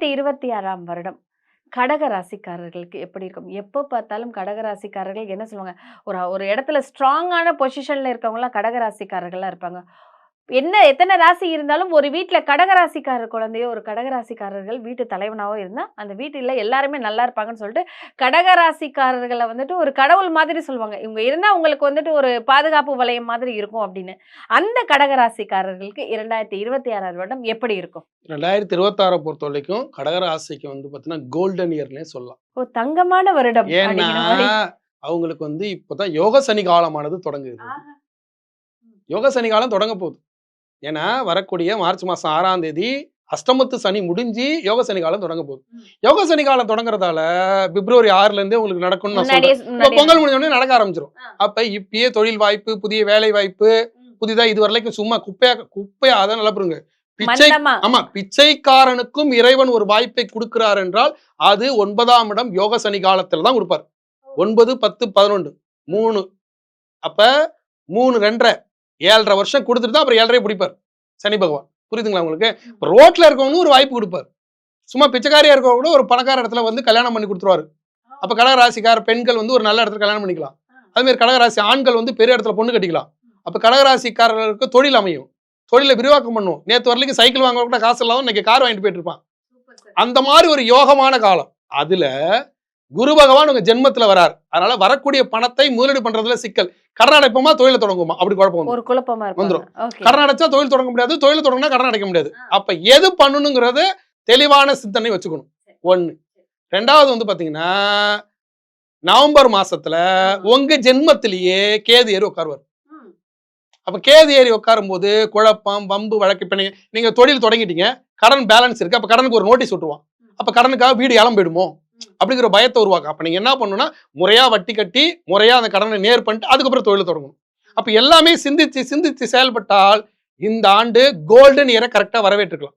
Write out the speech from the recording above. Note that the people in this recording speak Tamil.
2026ஆம் வருடம் கடக ராசிக்காரர்களுக்கு எப்படி இருக்கும்? எப்போ பார்த்தாலும் கடக ராசிக்காரர்கள் என்ன சொல்லுவாங்க, ஒரு ஒரு இடத்துல ஸ்ட்ராங்கான பொசிஷன்ல இருக்கவங்கலாம் கடக ராசிக்காரர்களா இருப்பாங்க. எத்தன ராசி இருந்தாலும் ஒரு வீட்ல கடக ராசிக்காரர் குழந்தையோ, ஒரு கடக ராசிக்காரர்கள் வீட்டு தலைவனாவோ இருந்தா, அந்த வீட்டில எல்லாருமே நல்லா இருப்பாங்கன்னு சொல்லிட்டு, கடக ராசிக்காரர்கள வந்துட்டு ஒரு கடவுள் மாதிரி சொல்லுவாங்க. இவங்க இருந்தா உங்களுக்கு வந்துட்டு ஒரு பாதுகாப்பு வளையம் மாதிரி இருக்கும் அப்படின்னு. அந்த கடக ராசிக்காரர்களுக்கு 2026 வருடம் எப்படி இருக்கும்? 2026 பொறுத்தவரைக்கும் கடகராசிக்கு பார்த்தீங்கன்னா கோல்டன் இயர்னே சொல்லலாம். ஓ! தங்கமான வருடம் ஏன்னா அப்படிங்கிற மாரி. அவங்களுக்கு இப்பதான் யோக சனி காலமானது தொடங்குது. ஆஹா. யோக சனி காலம் தொடங்க போகுது. ஏன்னா வரக்கூடிய மார்ச் மாசம் 6ஆம் தேதி அஷ்டமத்து சனி முடிஞ்சு யோக சனி காலம் தொடங்க போகுது. யோக சனி காலம் தொடங்குறதால பிப்ரவரி 6ல இருந்தே உங்களுக்கு நடக்கும்னு நான் சொல்றேன். பொங்கல் முடிஞ்ச உடனே நடக்க ஆரம்பிச்சிடும். அப்ப இப்பயே தொழில் வாய்ப்பு, புதிய வேலை வாய்ப்பு, புதிதா இது வரைக்கும் சும்மா குப்பையா அதான் நல்லா புரியுங்க. பிச்சைக்காரனுக்கும் இறைவன் ஒரு வாய்ப்பை கொடுக்கிறார் என்றால் அது 9ஆம் இடம் யோக சனி காலத்துல தான் கொடுப்பார். 9, 10, 11 3 அப்ப 3 2.5 7.5 வருஷம் கொடுத்துட்டு தான் அப்புறம் 7.5 பிடிப்பார் சனி பகவான். புரியுதுங்களா உங்களுக்கு? ரோட்ல இருக்கவங்க ஒரு வாய்ப்பு கொடுப்பார். சும்மா பிச்சைக்காரியா இருக்கவங்க கூட ஒரு பணக்கார இடத்துல கல்யாணம் பண்ணி கொடுத்துருவாரு. அப்ப கடகராசிக்கார பெண்கள் ஒரு நல்ல இடத்துல கல்யாணம் பண்ணிக்கலாம். அதே மாதிரி கடகராசி ஆண்கள் பெரிய இடத்துல பொண்ணு கட்டிக்கலாம். அப்ப கடகராசிக்காரர்களுக்கு தொழில் அமையும். தொழிலை விரிவாக்கம் பண்ணும். நேற்று வரலைக்கு சைக்கிள் வாங்க கூட காசு இல்லாம இன்னைக்கு கார் வாங்கிட்டு போயிட்டு இருப்பான். அந்த மாதிரி ஒரு யோகமான காலம். அதுல குரு பகவான் உங்க ஜென்மத்துல வரார். அதனால வரக்கூடிய பணத்தை முதலீடு பண்றதுல சிக்கல். கடன் அடைப்போமா தொழில தொடங்குமா அப்படி குழப்பம் ஒரு குழப்பமா வந்துடும். கடன் அடைச்சா தொழில் தொடங்க முடியாது, தொழில் தொடங்கினா கடன் அடைக்க முடியாது. அப்ப எது பண்ணணுங்கிறது தெளிவான சிந்தனை வச்சுக்கணும். 1. 2வது பாத்தீங்கன்னா நவம்பர் மாசத்துல உங்க ஜென்மத்திலேயே கேது ஏறி உட்காருவார். அப்ப கேது ஏறி உட்காரும் போது குழப்பம், வம்பு, வழக்கு. இப்ப நீங்க தொழில் தொடங்கிட்டீங்க, கடன் பேலன்ஸ் இருக்கு. அப்ப கடனுக்கு ஒரு நோட்டீஸ் விட்டுருவான். அப்ப கடனுக்காக வீடு ஏலம் போயிடுமோ அப்படிங்கிற பயத்தை உருவாக்கும். அப்ப நீங்க என்ன பண்ணணும்னா முறையா வட்டி கட்டி முறையா அந்த கடனை நேர் பண்ணிட்டு அதுக்கப்புறம் தொழில் தொடங்கணும். அப்ப எல்லாமே சிந்திச்சு செயல்பட்டால் இந்த ஆண்டு கோல்டன் இயரை கரெக்டா வரவேற்றுக்கலாம்.